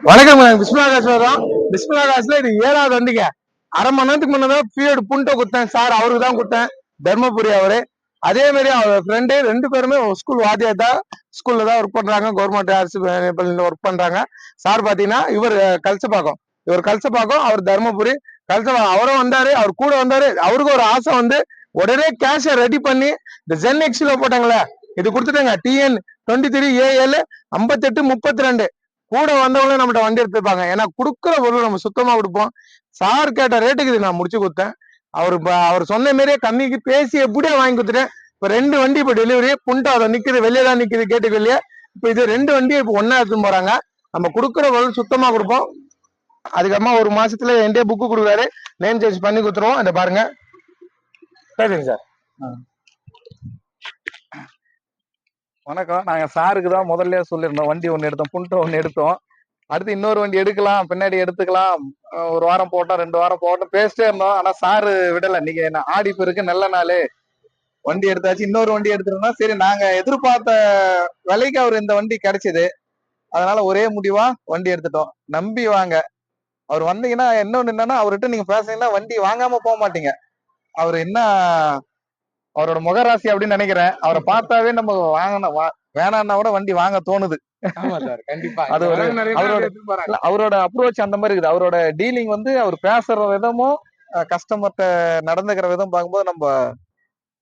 வணக்கம் பிஸ்மிலா காசு வரும். பிஸ்மிலா காசுல இது 7வது வண்டிங்க. அரை மணி நேரத்துக்கு முன்னதான் பீரியட் புண்டை குத்தேன் சார், அவருக்கு தான் குத்தேன், தர்மபுரி அவரு. அதே மாதிரி அவர் ஃப்ரெண்டு 2 பேருமே ஸ்கூல் வாத்தியார் தான், ஸ்கூல்ல தான் ஒர்க் பண்றாங்க, கவர்மெண்ட் அரசு ஒர்க் பண்றாங்க. சார் பாத்தீங்கன்னா இவர் கல்சப்பாக்கம், அவர் தர்மபுரி. கல்சப்பாக்கம் அவரும் வந்தாரு, அவர் கூட வந்தாரு. அவருக்கு ஒரு ஆசை வந்து உடனே கேஷ ரெடி பண்ணி இந்த ஜென் எக்ஸ்ல போட்டாங்களே இது கொடுத்துட்டாங்க. TN 23AL 5832 கூட வந்தவங்களும் நம்மகிட்ட வண்டி எடுத்துப்பாங்க. ஏன்னா குடுக்குற பொருள் நம்ம சுத்தமா கொடுப்போம். சார் கேட்ட ரேட்டுக்கு இது நான் முடிச்சு கொடுத்தேன். அவர் சொன்ன மாதிரியே கம்மிக்கு பேசி எப்படியா வாங்கி கொடுத்துட்டேன். இப்ப 2 வண்டி இப்ப டெலிவரி புண்டா அதை நிக்குது, வெளியே தான் நிக்குது கேட்டுக்கு வெளியே. இப்ப இது 2 வண்டியை இப்ப ஒன்னா எடுத்துன்னு போறாங்க. நம்ம கொடுக்குற பொருள் சுத்தமா கொடுப்போம். அதுக்கப்புறமா ஒரு மாசத்துல என்கிட்ட புக்கு கொடுக்குறாரு, நேம் சேஞ்ச் பண்ணி கொடுத்துருவோம். அதை பாருங்க. சரிங்க சார். வணக்கம். நாங்க சாருக்கு தான் முதல்ல சொல்லியிருந்தோம், வண்டி ஒன்று எடுத்தோம், புண்டை ஒன்று எடுத்தோம். அடுத்து இன்னொரு வண்டி எடுக்கலாம், பின்னாடி எடுத்துக்கலாம், ஒரு வாரம் போட்டோம், 2 வாரம் போட்டோம் பேசிட்டே இருந்தோம். ஆனா சாரு விடல. நீங்க என்ன ஆடி பெருக்கு நல்ல நாள், வண்டி எடுத்தாச்சு, இன்னொரு வண்டி எடுத்துருந்தோம். சரி, நாங்க எதிர்பார்த்த விலைக்கு அவர் இந்த வண்டி கிடைச்சது, அதனால ஒரே முடிவா வண்டி எடுத்துட்டோம். நம்பி வாங்க. அவர் வந்தீங்கன்னா இன்னொன்னு என்னன்னா, அவர்கிட்ட நீங்க பேசுனீங்கன்னா வண்டி வாங்காம போக மாட்டீங்க. அவர் என்ன அவரோட முகராசி அப்படின்னு நினைக்கிறேன். அவரை பார்த்தாவே நம்ம வாங்கணும், வேணான்னா கூட வண்டி வாங்க தோணுது. ஆமா சார், கண்டிப்பா. அது ஒரு அவரோட அப்ரோச் அந்த மாதிரி இருக்குது. அவரோட டீலிங் வந்து அவர் பேசுற விதமும் கஸ்டமர்கிட்ட நடந்துக்கிற விதம் பார்க்கும்போது நம்ம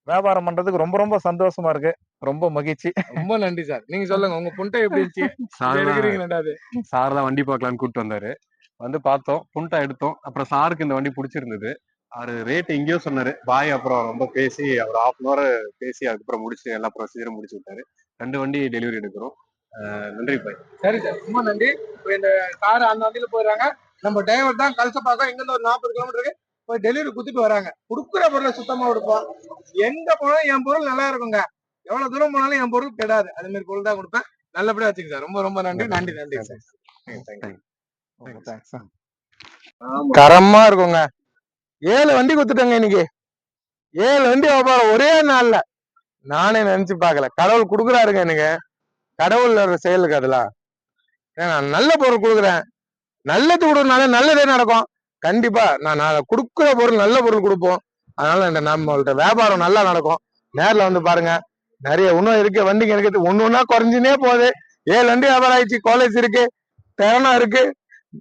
வியாபாரம் பண்றதுக்கு ரொம்ப ரொம்ப சந்தோஷமா இருக்கு. ரொம்ப மகிழ்ச்சி. ரொம்ப நன்றி சார். நீங்க சொல்லுங்க, உங்க புண்டை எப்படி இருந்துச்சு? சார் தான் வண்டி பார்க்கலான்னு கூப்பிட்டு வந்தாரு. வந்து பார்த்தோம், புண்டா எடுத்தோம். அப்புறம் சாருக்கு இந்த வண்டி பிடிச்சிருந்தது. அவரு ரேட் எங்கேயோ சொன்னாரு, பாய் அப்புறம் ரொம்ப பேசி அவர் 1/2 hour பேசி அதுக்கப்புறம் முடிச்சு எல்லா ப்ரொசீஜரும் முடிச்சு விட்டாரு. 2 வண்டி டெலிவரி எடுக்கிறோம். நன்றி பாய். சரி சார், ரொம்ப நன்றி. இப்போ இந்த கார் அந்த வண்டியில போயிடுறாங்க. நம்ம டிரைவர் தான் கல்சப்பாக்கம், இங்க இருந்து ஒரு 40 கிலோமீட்டருக்கு போய் டெலிவரி குடுத்துட்டு வராங்க. குடுக்குற பொருளை சுத்தமா கொடுப்போம். எங்க போனாலும் என் பொருள் நல்லா இருக்குங்க. எவ்வளவு தூரம் போனாலும் என் பொருள் கெடாது. அது மாதிரி பொருள் தான் கொடுப்பேன். நல்லபடியா வச்சுங்க சார். ரொம்ப ரொம்ப நன்றி. நன்றி சார். தரமா இருக்குங்க. 7 வண்டி கொடுத்துட்டேங்க இன்னைக்கு. 7 வண்டி வியாபாரம் ஒரே நாள்ல. நானே நினைச்சு பாக்கல. கடவுள் குடுக்குறாருங்க எனக்கு. கடவுள் செயலுக்கு அதெல்லாம். ஏன்னா நல்ல பொருள் கொடுக்குறேன், நல்லது கொடுக்கறதுனால நல்லதே நடக்கும். கண்டிப்பா நான் கொடுக்குற பொருள் நல்ல பொருள் கொடுப்போம். அதனால நம்மள்ட்ட வியாபாரம் நல்லா நடக்கும். நேர்ல வந்து பாருங்க. நிறைய இன்னும் இருக்கு, வண்டிங்க இருக்கு, ஒண்ணு குறைஞ்சுனே போகுது. 7 வண்டி வியாபாரம் ஆயிடுச்சு. காலேஜ் இருக்கு, டெரனா இருக்கு,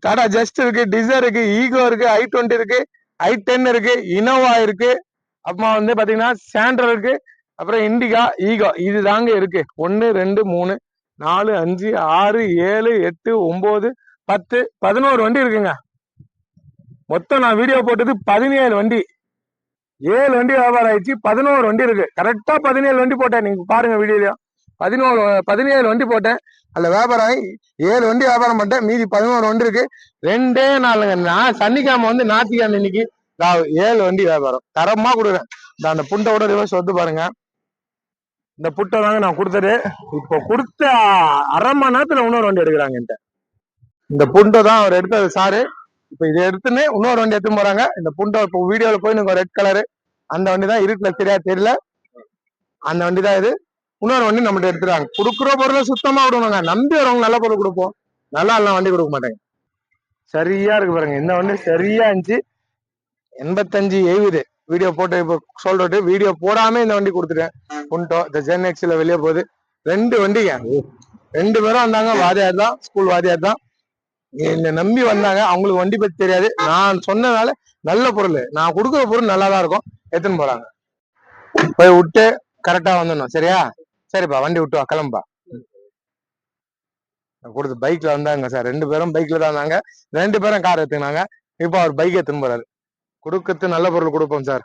டாடா ஜஸ்ட் இருக்கு, டிசர் இருக்கு, ஈகோ இருக்கு, i20 இருக்கு, i10 இருக்கு, இனோவா இருக்கு, அப்புறமா வந்து பாத்தீங்கன்னா சாண்ட்ரல் இருக்கு, அப்புறம் இண்டிகா, ஈகோ. இது தாங்க இருக்கு. 1 2 3 4 5 6 7 8 9 10 11 வண்டி இருக்குங்க. மொத்தம் நான் வீடியோ போட்டது 17 வண்டி. 7 வண்டி வியாபாரம் ஆயிடுச்சு, 11 வண்டி இருக்கு. கரெக்டா 17 வண்டி போட்டேன், நீங்க பாருங்க வீடியோலயும். 17 வண்டி போட்டேன். அதுல வியாபாரம் ஆகி 7 வண்டி வியாபாரம் பண்ணிட்டேன். மீதி 11 வண்டி இருக்கு. 2 நாளுங்க. நான் சனிக்கிழமை வந்து ஞாயிற்றுக்கிழமை இன்னைக்கு 7 வண்டி வியாபாரம் தரமா கொடுக்குறேன். அந்த புண்டோட ரிவர்ஸ் வந்து பாருங்க. இந்த புட்டை தாங்க நான் கொடுத்தது. இப்போ கொடுத்த அரை மணி நேரத்துல இன்னொரு வண்டி எடுக்கிறாங்க என்கிட்ட. இந்த புண்டை தான் அவர் எடுத்தது சாரு. இப்ப இதை எடுத்துன்னு இன்னொரு வண்டி எடுத்து போறாங்க. இந்த புண்டை இப்போ வீடியோல போய் நீங்க ரெட் கலரு அந்த வண்டி தான் இருக்குல்ல, சரியா தெரியல, அந்த வண்டி தான் இது. இன்னொரு வண்டி நம்மகிட்ட எடுத்துறாங்க. கொடுக்குற பொருளை சுத்தமா விடுவாங்க. நம்பி வரவங்க நல்ல பொருள் கொடுப்போம். நல்லா எல்லாம் வண்டி கொடுக்க மாட்டாங்க. சரியா இருக்கு பாருங்க. இந்த வண்டி சரியா இருந்துச்சு. 85 70 வீடியோ போட்டு இப்போ சொல்லிட்டு வீடியோ போடாம இந்த வண்டி கொடுத்துட்டேன். புண்டோ இந்த ஜென் எக்ஸ்ல வெளியே போகுது. 2 வண்டிங்க. 2 பேரும் வந்தாங்க. வாதியார் தான், ஸ்கூல் வாதியார் தான். என்னை நம்பி வந்தாங்க. அவங்களுக்கு வண்டி பத்தி தெரியாது. நான் சொன்னதால நல்ல பொருள், நான் கொடுக்குற பொருள் நல்லா தான் இருக்கும். எடுத்துன்னு போறாங்க. போய் விட்டு கரெக்டா வந்துடணும். சரியா? சரிப்பா, வண்டி விட்டு வா, கிளம்புப்பா. கொடுத்து பைக்ல வந்தாங்க சார். 2 பேரும் பைக்ல தான் வந்தாங்க. 2 பேரும் கார் எடுத்துனாங்க. இப்போ அவர் பைக் எடுத்துன்னு போறாரு. கொடுக்கறது நல்ல பொருள் கொடுப்போம் சார்.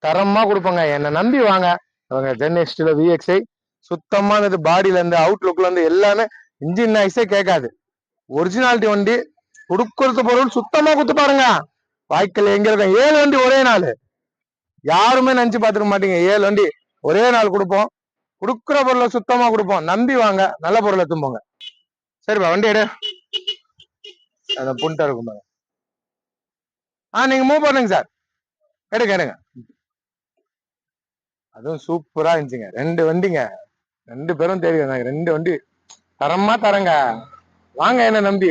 தரமா கொடுப்போங்க. என்னை நம்பி வாங்க. அவங்க ஜென் எக்ஸ்ல VXI சுத்தமா இருந்தது. பாடியில இருந்து அவுட்லுக்ல இருந்து எல்லாமே இன்ஜின் நாய்ஸே கேட்காது. ஒரிஜினாலிட்டி வண்டி. கொடுக்கறது பொருள் சுத்தமா கொடுத்து பாருங்க. வாய்க்கல் எங்க இருக்கும். 7 வண்டி ஒரே நாள். யாருமே நினைச்சு பாத்துக்க மாட்டீங்க. 7 வண்டி ஒரே நாள் கொடுப்போம். கொடுக்குற பொருளை சுத்தமா கொடுப்போம். நம்பி வாங்க, நல்ல பொருளை எடுத்துன்னு போங்க. சரிப்பா, வண்டி எடு. அந்த புண்டை இருக்கும் பாருங்க. நீங்க மூவ் பண்ணுங்க சார். எடுங்க எடுங்க. அதுவும் சூப்பரா இருந்துச்சுங்க. 2 வண்டிங்க. 2 பேரும் தெரியும். 2 வண்டி தரமா தரங்க. வாங்க என்ன நம்பி.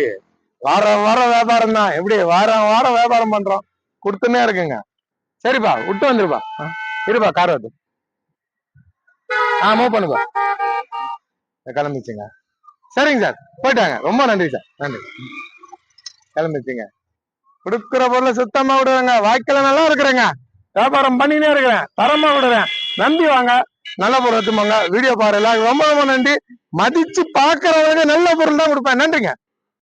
வாரம் வியாபாரம் தான். எப்படி வாரம் வியாபாரம் பண்றோம், கொடுத்துன்னே இருக்குங்க. சரிப்பா, விட்டு வந்துருப்பா. இருப்பா, கார் வந்து மூவ் பண்ணுப்பா. கிளம்பிச்சுங்க. சரிங்க சார், போயிட்டாங்க. ரொம்ப நன்றி சார், நன்றி. கிளம்பிச்சுங்க. கொடுக்குற பொருளை சுத்தமா விடுவேங்க. வாய்க்கல நல்லா இருக்கிறேங்க, வியாபாரம் பண்ணினே இருக்கிறேன், தரமா விடுறேன். நம்பி வாங்க, நல்ல பொருள் எடுத்துமாங்க. வீடியோ பாருங்க, ரொம்ப ரொம்ப நன்றி. மதிச்சு பாக்குறவங்க நல்ல பொருள் தான் கொடுப்பேன். நன்றிங்க.